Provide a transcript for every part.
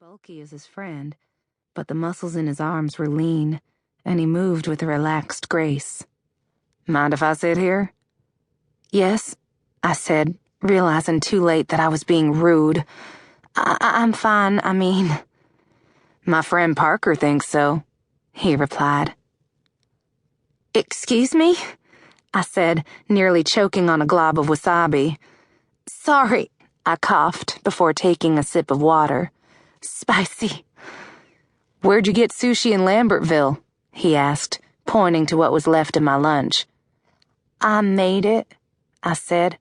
bulky as his friend, but the muscles in his arms were lean, and he moved with a relaxed grace. "Mind if I sit here?" "Yes," I said, realizing too late that I was being rude. I'm fine, I mean." "My friend Parker thinks so," he replied. "Excuse me?" I said, nearly choking on a glob of wasabi. "Sorry," I coughed before taking a sip of water. "Spicy." "Where'd you get sushi in Lambertville?" he asked, pointing to what was left of my lunch. "I made it," I said,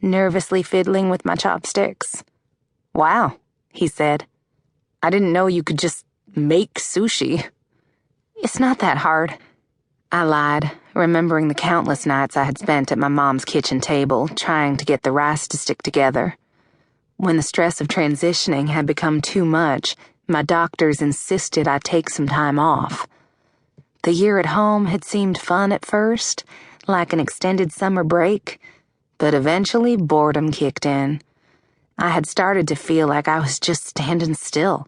nervously fiddling with my chopsticks. "Wow," he said. "I didn't know you could just make sushi." "It's not that hard," I lied, remembering the countless nights I had spent at my mom's kitchen table trying to get the rice to stick together. When the stress of transitioning had become too much, my doctors insisted I take some time off. The year at home had seemed fun at first, like an extended summer break, but eventually boredom kicked in. I had started to feel like I was just standing still,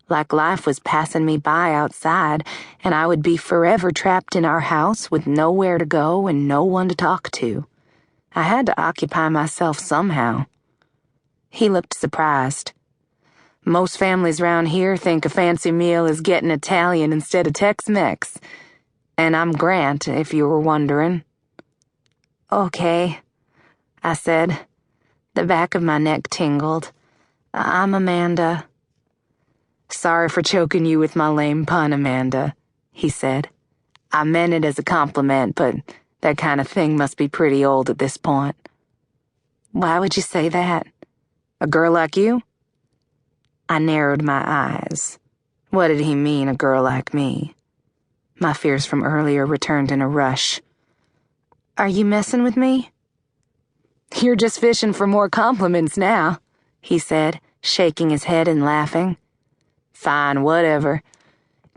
like life was passing me by outside, and I would be forever trapped in our house with nowhere to go and no one to talk to. I had to occupy myself somehow. He looked surprised. "Most families around here think a fancy meal is getting Italian instead of Tex-Mex. And I'm Grant, if you were wondering." "Okay," I said. The back of my neck tingled. "I'm Amanda." "Sorry for choking you with my lame pun, Amanda," he said. "I meant it as a compliment, but that kind of thing must be pretty old at this point." "Why would you say that?" "A girl like you?" I narrowed my eyes. What did he mean, a girl like me? My fears from earlier returned in a rush. "Are you messing with me?" "You're just fishing for more compliments now," he said, shaking his head and laughing. "Fine, whatever.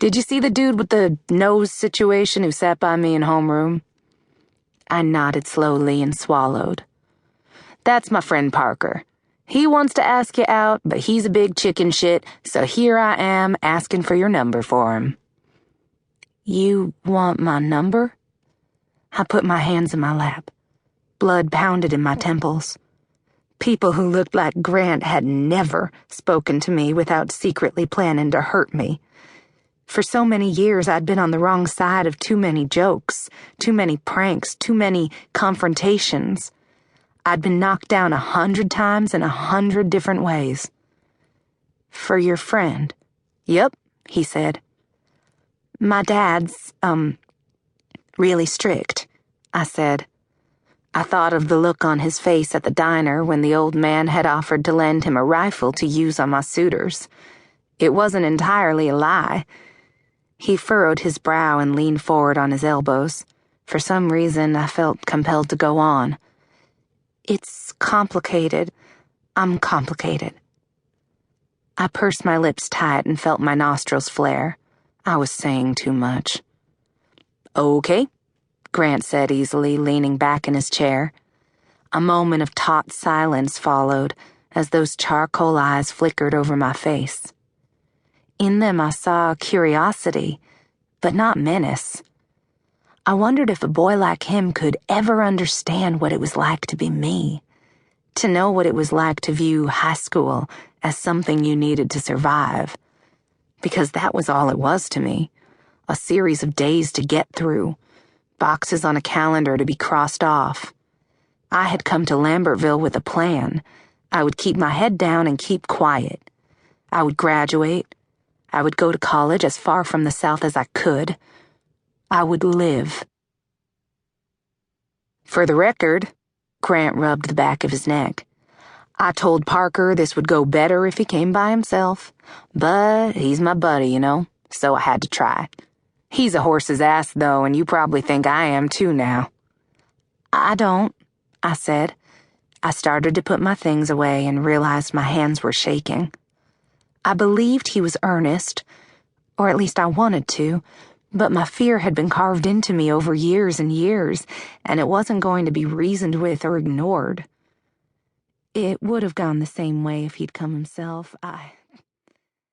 Did you see the dude with the nose situation who sat by me in homeroom?" I nodded slowly and swallowed. "That's my friend Parker. He wants to ask you out, but he's a big chicken shit, so here I am asking for your number for him." "You want my number?" I put my hands in my lap. Blood pounded in my temples. People who looked like Grant had never spoken to me without secretly planning to hurt me. For so many years, I'd been on the wrong side of too many jokes, too many pranks, too many confrontations. I'd been knocked down 100 times in 100 different ways. "For your friend?" "Yep," he said. "My dad's, really strict," I said. I thought of the look on his face at the diner when the old man had offered to lend him a rifle to use on my suitors. It wasn't entirely a lie. He furrowed his brow and leaned forward on his elbows. For some reason, I felt compelled to go on. "It's complicated. I'm complicated." I pursed my lips tight and felt my nostrils flare. I was saying too much. "Okay," Grant said easily, leaning back in his chair. A moment of taut silence followed as those charcoal eyes flickered over my face. In them I saw curiosity, but not menace. I wondered if a boy like him could ever understand what it was like to be me, to know what it was like to view high school as something you needed to survive. Because that was all it was to me, a series of days to get through, boxes on a calendar to be crossed off. I had come to Lambertville with a plan. I would keep my head down and keep quiet. I would graduate. I would go to college as far from the South as I could. I would live. "For the record," Grant rubbed the back of his neck, "I told Parker this would go better if he came by himself, but he's my buddy, you know, so I had to try. He's a horse's ass, though, and you probably think I am too now." "I don't," I said. I started to put my things away and realized my hands were shaking. I believed he was earnest, or at least I wanted to, but my fear had been carved into me over years and years, and it wasn't going to be reasoned with or ignored. It would have gone the same way if he'd come himself.